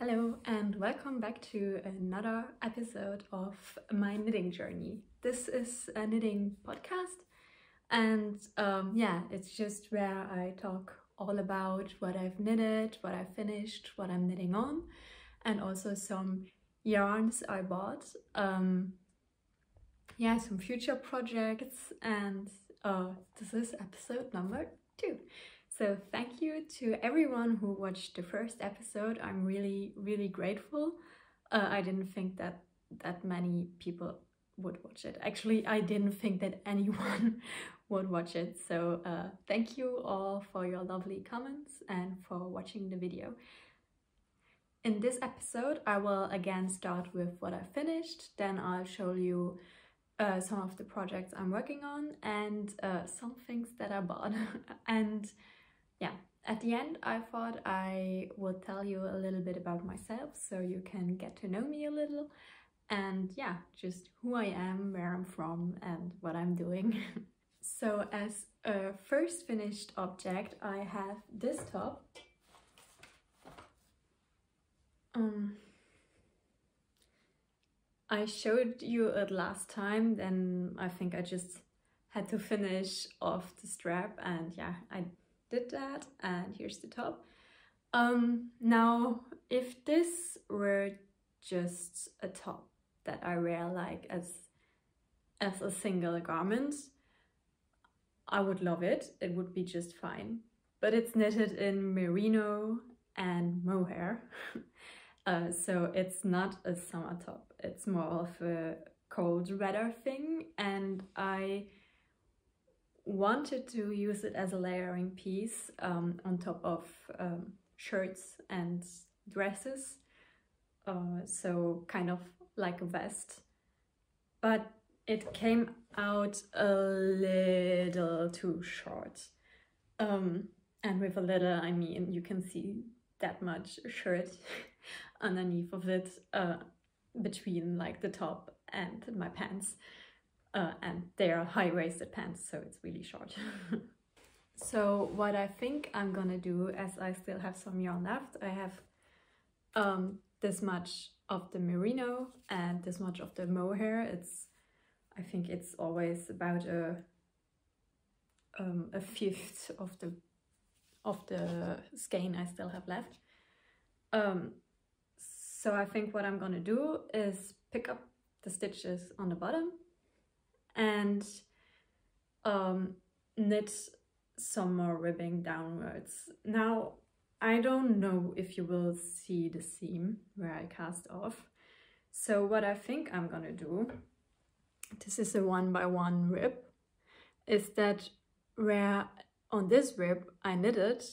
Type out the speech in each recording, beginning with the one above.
Hello and welcome back to another episode of my knitting journey. This is a knitting podcast and it's just where I talk all about what I've knitted, what I finished, what I'm knitting on, and also some yarns I bought. Some future projects, and this is episode number 2. So thank you to everyone who watched the first episode. I'm really grateful. I didn't think that many people would watch it. Actually, I didn't think that anyone would watch it. So thank you all for your lovely comments and for watching the video. In this episode, I will again start with what I finished. Then I'll show you some of the projects I'm working on and some things that I bought. And yeah, at the end, I thought I would tell you a little bit about myself so you can get to know me a little and yeah, just who I am, where I'm from and what I'm doing. So as a first finished object, I have this top. I showed you it last time, then I think I just had to finish off the strap and yeah, I did that, and here's the top. Now if this were just a top that I wear like as a single garment, I would love it. It would be just fine, but it's knitted in merino and mohair. So it's not a summer top, it's more of a cold weather thing, and I wanted to use it as a layering piece on top of shirts and dresses, so kind of like a vest, but it came out a little too short, and with a little I mean you can see that much shirt underneath of it, between like the top and my pants. And they are high-waisted pants, so it's really short. So what I think I'm gonna do, as I still have some yarn left, I have this much of the merino and this much of the mohair. I think it's always about a fifth of the skein I still have left. So I think what I'm gonna do is pick up the stitches on the bottom and knit some more ribbing downwards. Now I don't know if you will see the seam where I cast off, so what I think I'm gonna do, this is a 1x1 rib, is that where on this rib I knitted,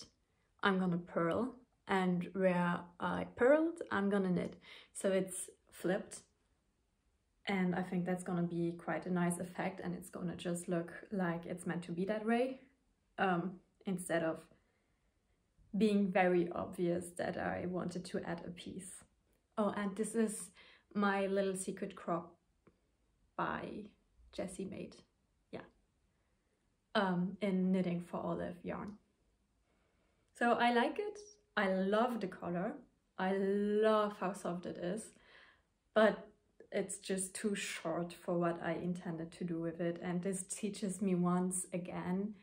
I'm gonna purl, and where I purled I'm gonna knit, so it's flipped. And I think that's gonna be quite a nice effect, and it's gonna just look like it's meant to be that way, instead of being very obvious that I wanted to add a piece. Oh, and this is my little secret crop by Jessie Made, yeah, in Knitting for Olive yarn. So I like it, I love the color, I love how soft it is, but it's just too short for what I intended to do with it, and this teaches me once again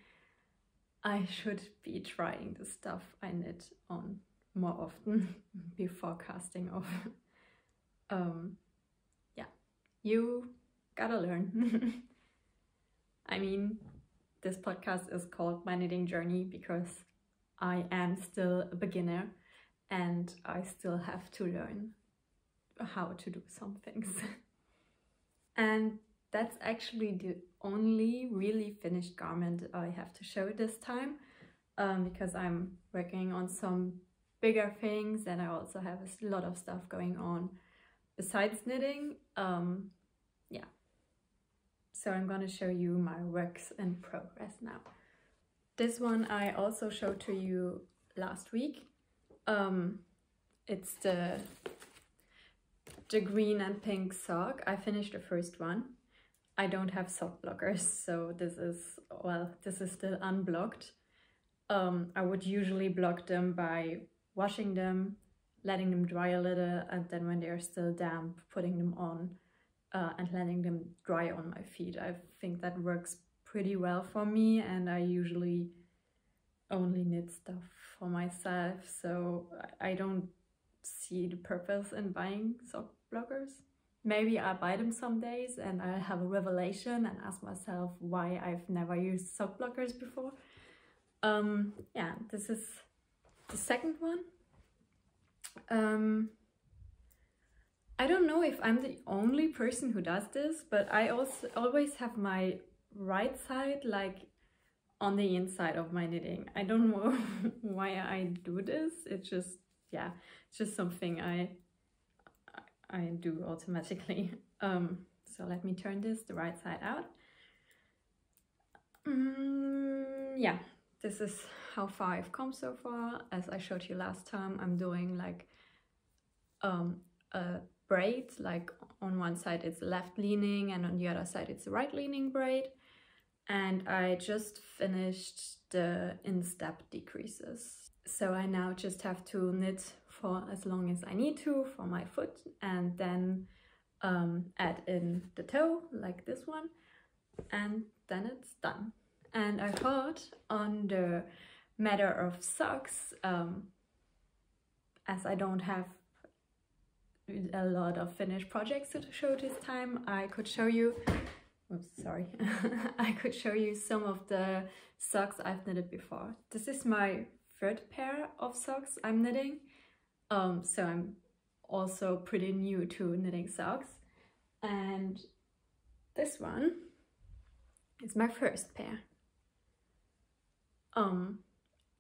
I should be trying the stuff I knit on more often before casting off. Yeah, you gotta learn. I mean, this podcast is called My Knitting Journey because I am still a beginner and I still have to learn how to do some things. And that's actually the only really finished garment I have to show this time, because I'm working on some bigger things and I also have a lot of stuff going on besides knitting. Yeah, so I'm gonna show you my works in progress now. This one I also showed to you last week. It's the green and pink sock. I finished the first one. I don't have sock blockers, so this is still unblocked. I would usually block them by washing them letting them dry a little, and then when they're still damp, putting them on and letting them dry on my feet. I think that works pretty well for me, and I usually only knit stuff for myself, so I don't see the purpose in buying sock blockers. Maybe I'll buy them some days and I'll have a revelation and ask myself why I've never used sock blockers before. Yeah, this is the second one. I don't know if I'm the only person who does this, but I also always have my right side like on the inside of my knitting. I don't know why I do this. It's just, yeah, it's just something I do automatically. So let me turn this the right side out. Yeah, this is how far I've come so far. As I showed you last time, I'm doing like a braid, like on one side it's left leaning and on the other side it's a right leaning braid. And I just finished the instep decreases. So I now just have to knit for as long as I need to for my foot, and then add in the toe like this one, and then it's done. And I thought on the matter of socks, as I don't have a lot of finished projects to show this time, I could show you, oops, sorry, I could show you some of the socks I've knitted before. This is my third pair of socks I'm knitting, so I'm also pretty new to knitting socks, and this one is my first pair.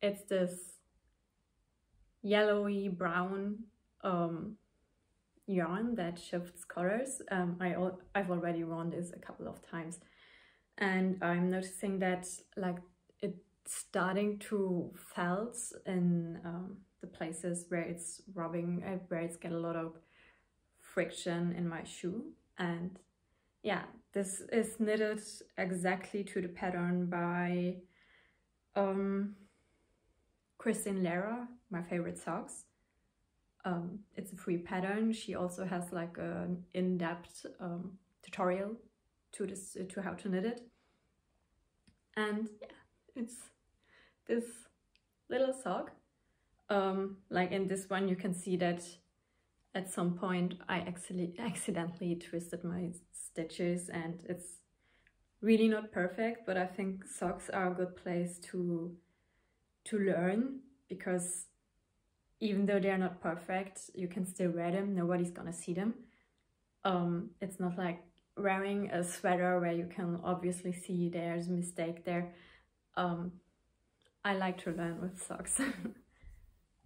It's this yellowy brown yarn that shifts colors. I've already worn this a couple of times, and I'm noticing that like it's starting to felt in the places where it's rubbing, where it's got a lot of friction in my shoe. And yeah, this is knitted exactly to the pattern by Christine Lara, my favorite socks. It's a free pattern. She also has like an in-depth tutorial to how to knit it. And yeah, it's this little sock. Like in this one, you can see that at some point I accidentally twisted my stitches, and it's really not perfect, but I think socks are a good place to learn, because even though they're not perfect, you can still wear them. Nobody's gonna see them. It's not like wearing a sweater where you can obviously see there's a mistake there. I like to learn with socks.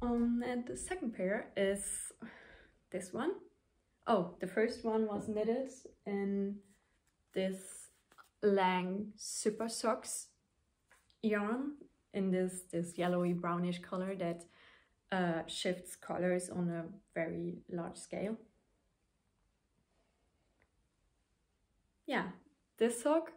And the second pair is this one. Oh, the first one was knitted in this Lang Super Socks yarn in this yellowy brownish color that shifts colors on a very large scale. Yeah, this sock,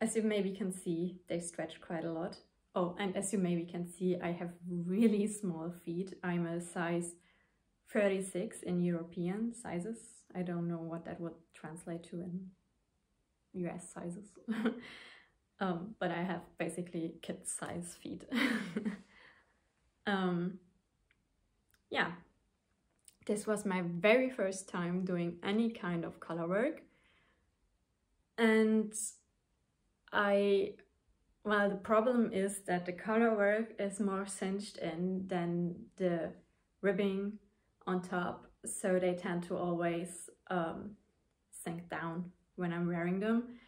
as you maybe can see, they stretch quite a lot. Oh, and as you maybe can see, I have really small feet. I'm a size 36 in European sizes. I don't know what that would translate to in US sizes. But I have basically kid size feet. Yeah, this was my very first time doing any kind of color work, and well, the problem is that the color work is more cinched in than the ribbing on top, so they tend to always sink down when I'm wearing them,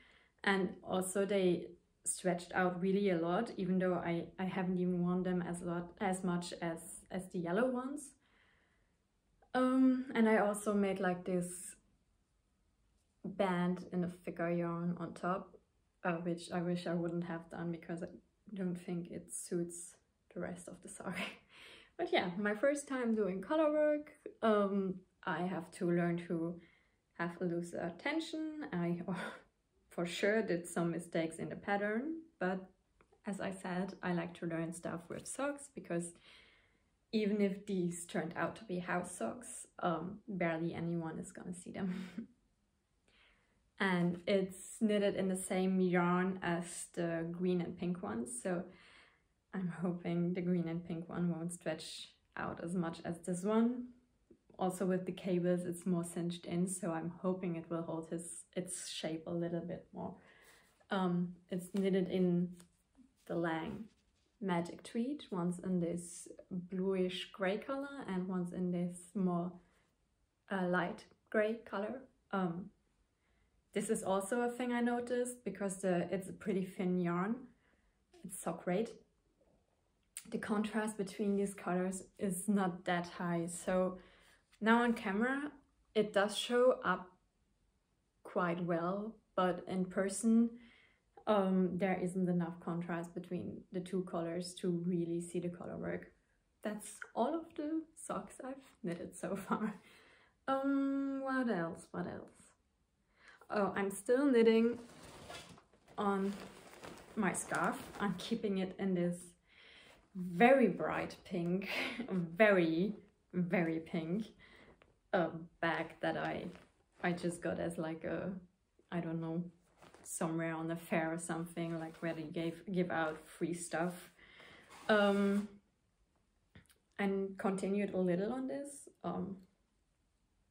and also they stretched out really a lot, even though I haven't even worn them as much as the yellow ones. And I also made like this band in a thicker yarn on top, which I wish I wouldn't have done because I don't think it suits the rest of the sock. But yeah, my first time doing color work. I have to learn to have a looser tension. I for sure did some mistakes in the pattern, but as I said, I like to learn stuff with socks because even if these turned out to be house socks, barely anyone is gonna see them. And it's knitted in the same yarn as the green and pink ones, so I'm hoping the green and pink one won't stretch out as much as this one. Also with the cables, it's more cinched in, so I'm hoping it will hold its shape a little bit more. It's knitted in the Lang Magic Tweed, one's in this bluish gray color and one's in this more light gray color. This is also a thing I noticed because it's a pretty thin yarn. It's so great. The contrast between these colors is not that high, so now on camera it does show up quite well, but in person there isn't enough contrast between the two colors to really see the color work. That's all of the socks I've knitted so far. What else? Oh, I'm still knitting on my scarf. I'm keeping it in this very bright pink, very pink bag that I just got as like a, I don't know, somewhere on a fair or something, like where they give out free stuff. And continued a little on this.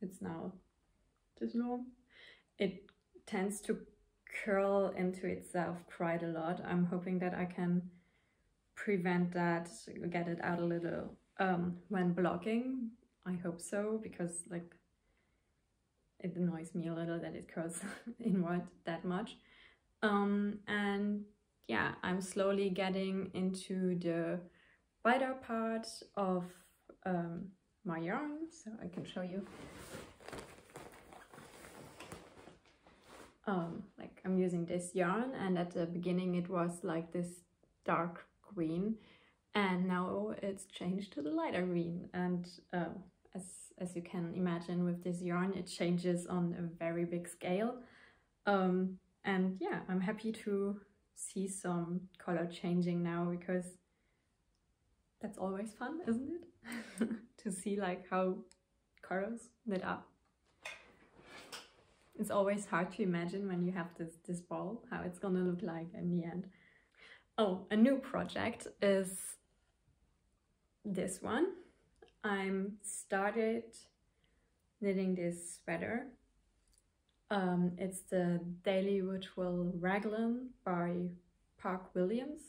It's now this long. It tends to curl into itself quite a lot. I'm hoping that I can prevent that, get it out a little when blogging. I hope so, because like it annoys me a little that it curls inward that much. And yeah, I'm slowly getting into the wider part of my yarn, so I can show you. Like I'm using this yarn, and at the beginning it was like this dark green, and now it's changed to the lighter green. And as you can imagine, with this yarn it changes on a very big scale. And yeah, I'm happy to see some color changing now, because that's always fun, isn't it? To see like how colors lit up. It's always hard to imagine when you have this ball, how it's gonna look like in the end. Oh, a new project is this one. I'm started knitting this sweater. It's the Daily Ritual Raglan by Park Williams.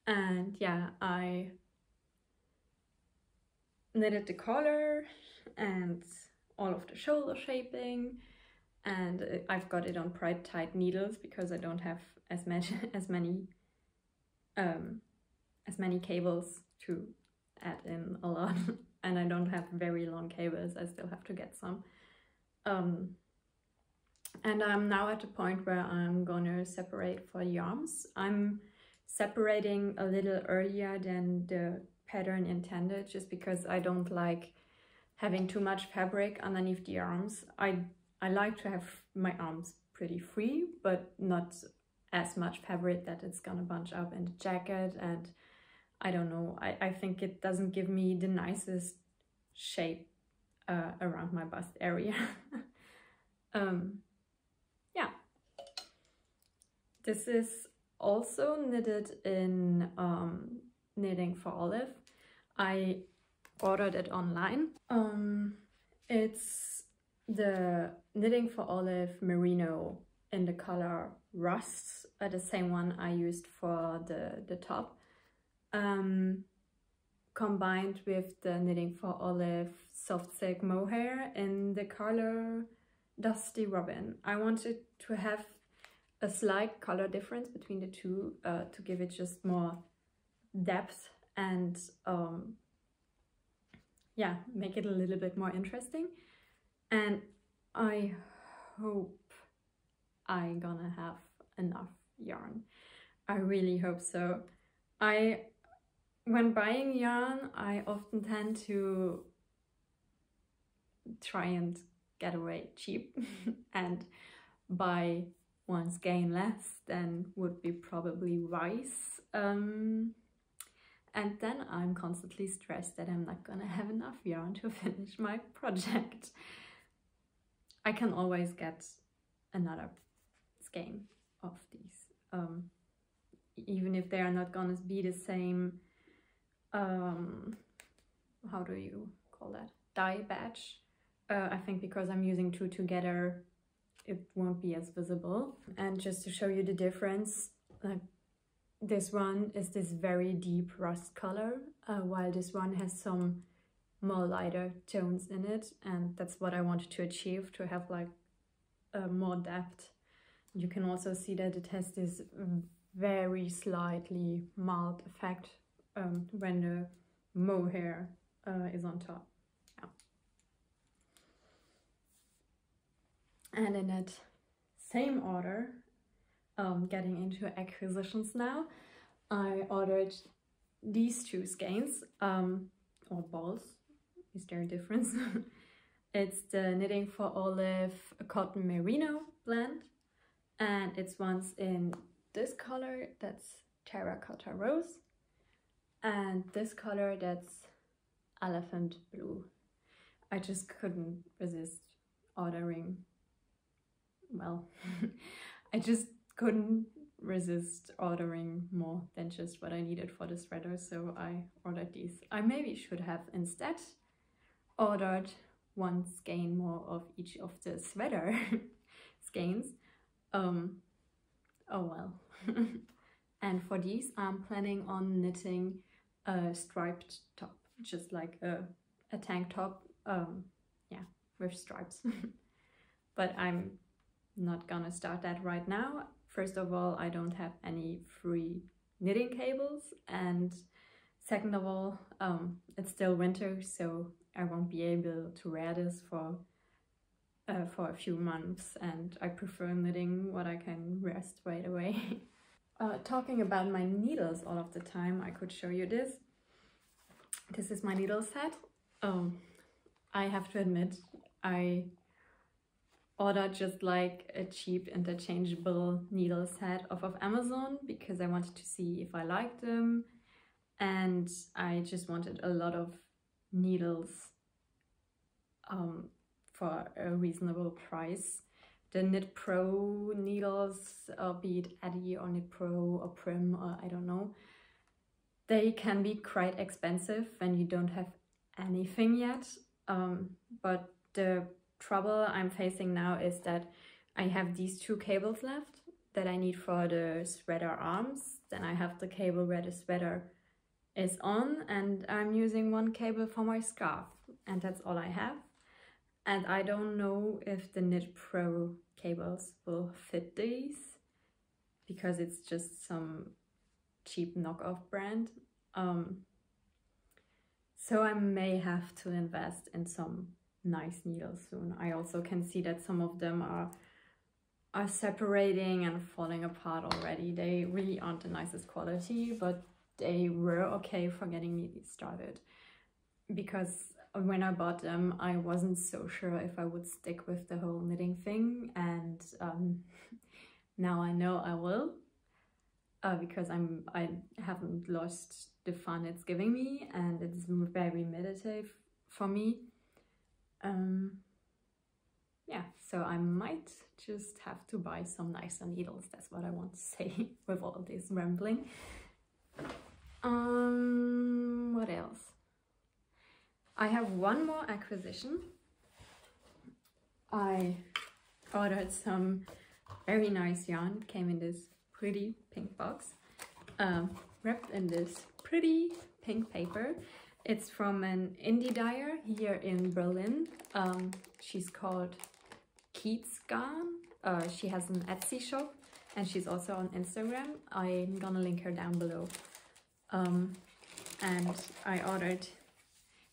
And yeah, I knitted the collar and all of the shoulder shaping, and I've got it on pride tight needles because I don't have as many cables to add in a lot, and I don't have very long cables. I still have to get some. And I'm now at the point where I'm gonna separate for the arms. I'm separating a little earlier than the pattern intended, just because I don't like having too much fabric underneath the arms. I like to have my arms pretty free, but not as much fabric that it's gonna bunch up in the jacket, and I don't know, I think it doesn't give me the nicest shape around my bust area. Yeah, this is also knitted in Knitting for Olive. I ordered it online. It's the Knitting for Olive Merino in the color Rust, the same one I used for the top, combined with the Knitting for Olive Soft Silk Mohair in the color Dusty Robin. I wanted to have a slight color difference between the two to give it just more depth and yeah, make it a little bit more interesting. And I hope I'm gonna have enough yarn. I really hope so. When buying yarn, I often tend to try and get away cheap and buy once gain less than would be probably wise. And and then I'm constantly stressed that I'm not gonna have enough yarn to finish my project. I can always get another skein of these, even if they are not gonna be the same, how do you call that, dye batch. I think because I'm using two together, it won't be as visible. And just to show you the difference, like this one is this very deep rust color, while this one has some more lighter tones in it, and that's what I wanted to achieve, to have like more depth. You can also see that it has this very slightly mild effect when the mohair is on top. Yeah. And in that same order, getting into acquisitions now, I ordered these two skeins, or balls. Is there a difference? It's the Knitting for Olive Cotton Merino blend, and it's one's in this color, that's Terracotta Rose, and this color, that's Elephant Blue. I just couldn't resist ordering, well, I just couldn't resist ordering more than just what I needed for the sweater, so I ordered these. I maybe should have instead ordered one skein more of each of the sweater skeins. Oh well. And for these, I'm planning on knitting a striped top, just like a tank top, yeah, with stripes. But I'm not gonna start that right now. First of all, I don't have any free knitting cables, and second of all, it's still winter, so I won't be able to wear this for a few months, and I prefer knitting what I can wear straight away. Talking about my needles all of the time, I could show you this. This is my needle set. I have to admit, I ordered just like a cheap interchangeable needle set off of Amazon because I wanted to see if I liked them, and I just wanted a lot of needles for a reasonable price. The Knit Pro needles, be it Addy or Knit Pro or Prim or I don't know, they can be quite expensive when you don't have anything yet. But the trouble I'm facing now is that I have these two cables left that I need for the sweater arms. Then I have the cable where the sweater is on, and I'm using one cable for my scarf, and that's all I have. And I don't know if the Knit Pro cables will fit these, because it's just some cheap knockoff brand. So I may have to invest in some nice needles soon. I also can see that some of them are separating and falling apart already. They really aren't the nicest quality, but they were okay for getting me started, because when I bought them, I wasn't so sure if I would stick with the whole knitting thing, and now I know I will, because I haven't lost the fun it's giving me, and it's very meditative for me. Yeah, so I might just have to buy some nicer needles. That's what I want to say with all this rambling. What else? I have one more acquisition. I ordered some very nice yarn. It came in this pretty pink box, wrapped in this pretty pink paper. It's from an indie dyer here in Berlin. She's called Keats Garn. She has an Etsy shop, and she's also on Instagram. I'm gonna link her down below. And I ordered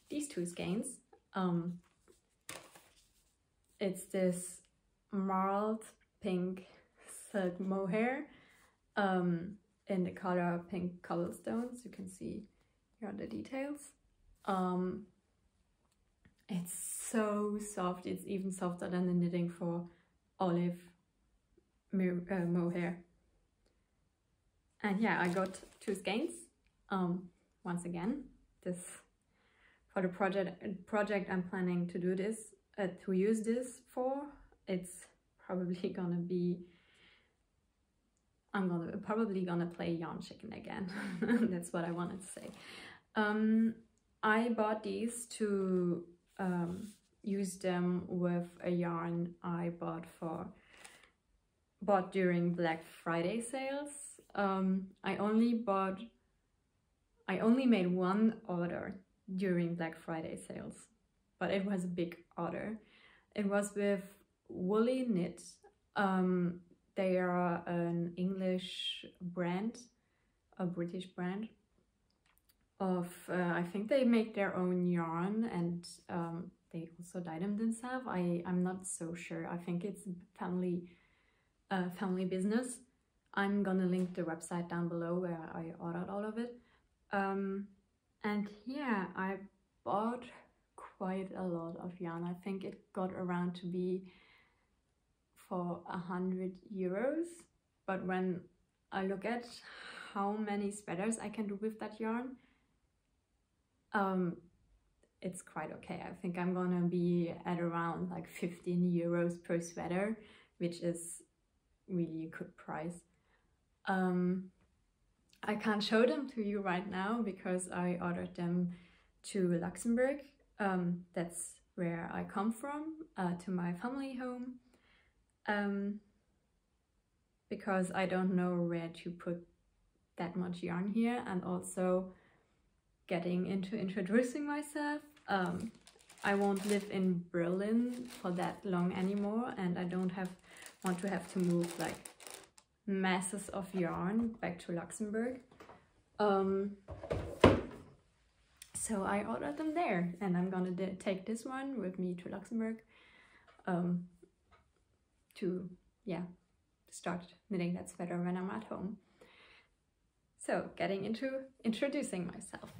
these two skeins. It's this marled pink silk mohair in the color pink cobblestones. You can see here are the details. It's so soft. It's even softer than the Knitting for Olive mohair. And yeah, I got two skeins. once again, this for the project I'm planning to do this, to use this for. It's probably gonna be, I'm probably gonna play yarn chicken again. That's what I wanted to say. I bought these to use them with a yarn I bought during Black Friday sales. I only made one order during Black Friday sales, but it was a big order. It was with Woolly Knit. They are an English brand, a British brand of, I think they make their own yarn, and they also dye them themselves. I'm not so sure. I think it's family business. I'm gonna link the website down below where I ordered all of it. And yeah, I bought quite a lot of yarn. I think it got around to be for 100 euros. But when I look at how many sweaters I can do with that yarn, it's quite okay. I think I'm gonna be at around like 15 euros per sweater, which is really a good price. I can't show them to you right now because I ordered them to Luxembourg. That's where I come from, to my family home, because I don't know where to put that much yarn here, and also getting into introducing myself. I won't live in Berlin for that long anymore, and I don't want to have to move like masses of yarn back to Luxembourg. So I ordered them there, and I'm gonna take this one with me to Luxembourg to start knitting that sweater when I'm at home. So getting into introducing myself.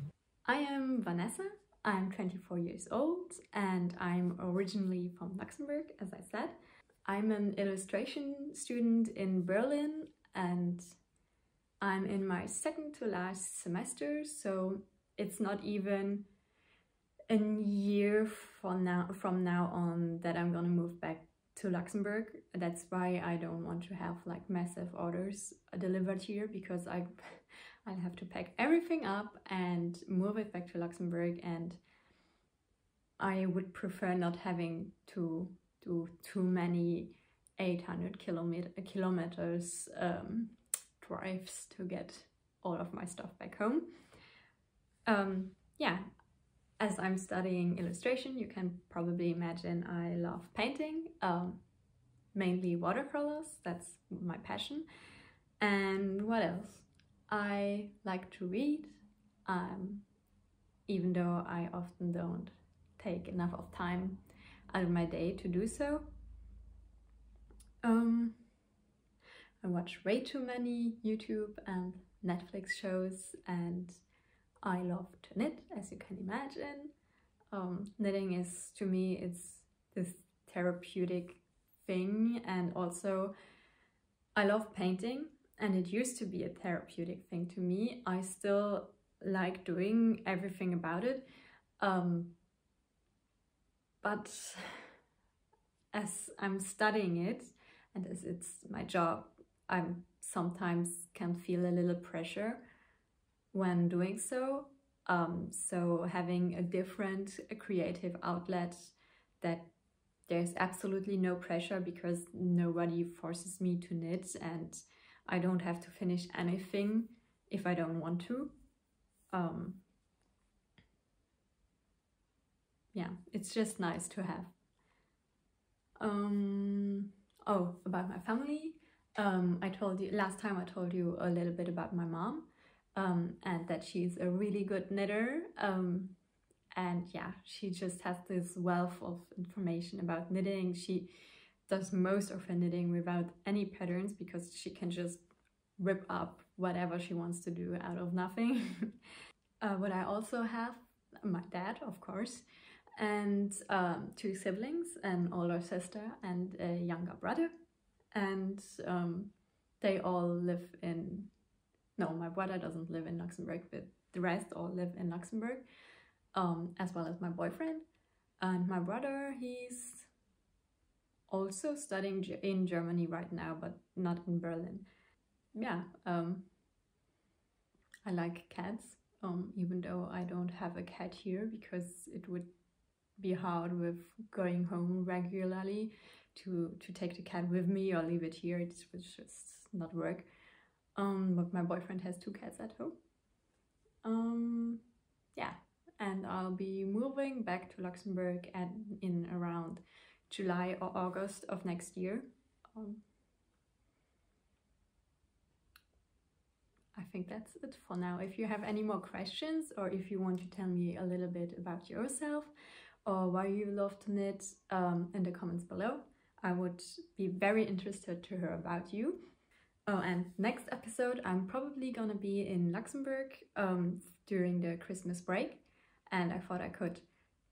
I am Vanessa. I'm 24 years old and I'm originally from Luxembourg, as I said. I'm an illustration student in Berlin and I'm in my second to last semester, so it's not even a year from now on that I'm gonna move back to Luxembourg. That's why I don't want to have like massive orders delivered here, because I'll have to pack everything up and move it back to Luxembourg, and I would prefer not having to do too many 800 kilometers drives to get all of my stuff back home. Yeah, as I'm studying illustration, you can probably imagine I love painting, mainly watercolors. That's my passion. And what else? I like to read, even though I often don't take enough of time out of my day to do so. I watch way too many YouTube and Netflix shows, and I love to knit, as you can imagine. Knitting is, to me, it's this therapeutic thing, and also I love painting, and it used to be a therapeutic thing to me. I still like doing everything about it, but as I'm studying it and as it's my job, I sometimes can feel a little pressure when doing so. So having a different creative outlet that there's absolutely no pressure because nobody forces me to knit, and I don't have to finish anything if I don't want to. Yeah, it's just nice to have. Oh, about my family. Last time I told you a little bit about my mom, and that she's a really good knitter. And yeah, she just has this wealth of information about knitting. She does most of her knitting without any patterns because she can just rip up whatever she wants to do out of nothing. But I also have my dad, of course, and 2 siblings, an older sister and a younger brother. And they all live in... No, my brother doesn't live in Luxembourg, but the rest all live in Luxembourg, as well as my boyfriend. And my brother, he's also studying in Germany right now, but not in Berlin. Yeah, I like cats, even though I don't have a cat here because it would be hard with going home regularly to take the cat with me or leave it here. It would just not work. But my boyfriend has 2 cats at home. Yeah, and I'll be moving back to Luxembourg in around July or August of next year. I think that's it for now. If you have any more questions, or if you want to tell me a little bit about yourself or why you love to knit, in the comments below. I would be very interested to hear about you. Oh, and next episode I'm probably gonna be in Luxembourg during the Christmas break, and I thought I could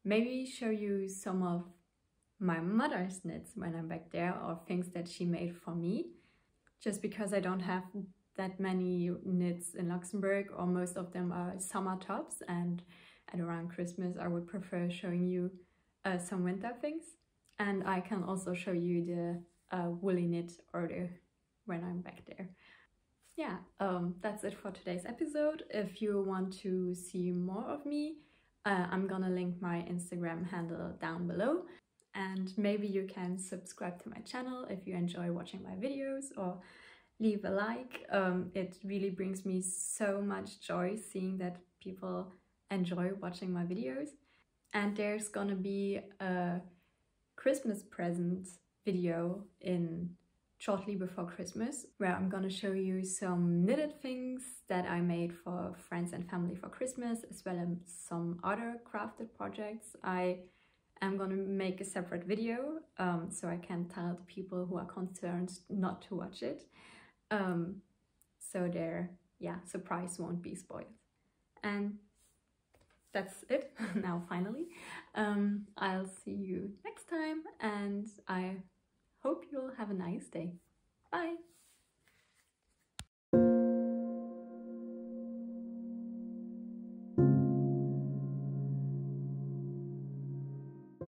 maybe show you some of my mother's knits when I'm back there, or things that she made for me, just because I don't have that many knits in Luxembourg, or most of them are summer tops, and at around Christmas I would prefer showing you some winter things. And I can also show you the woolly knit order when I'm back there. Yeah, that's it for today's episode. If you want to see more of me, I'm gonna link my Instagram handle down below. And maybe you can subscribe to my channel if you enjoy watching my videos, or leave a like. It really brings me so much joy seeing that people enjoy watching my videos. And there's gonna be a Christmas present video shortly before Christmas, where I'm gonna show you some knitted things that I made for friends and family for Christmas, as well as some other crafted projects. I am gonna make a separate video, so I can tell the people who are concerned not to watch it. So their surprise won't be spoiled. And that's it now, finally. I'll see you next time, and I hope you'll have a nice day. Bye!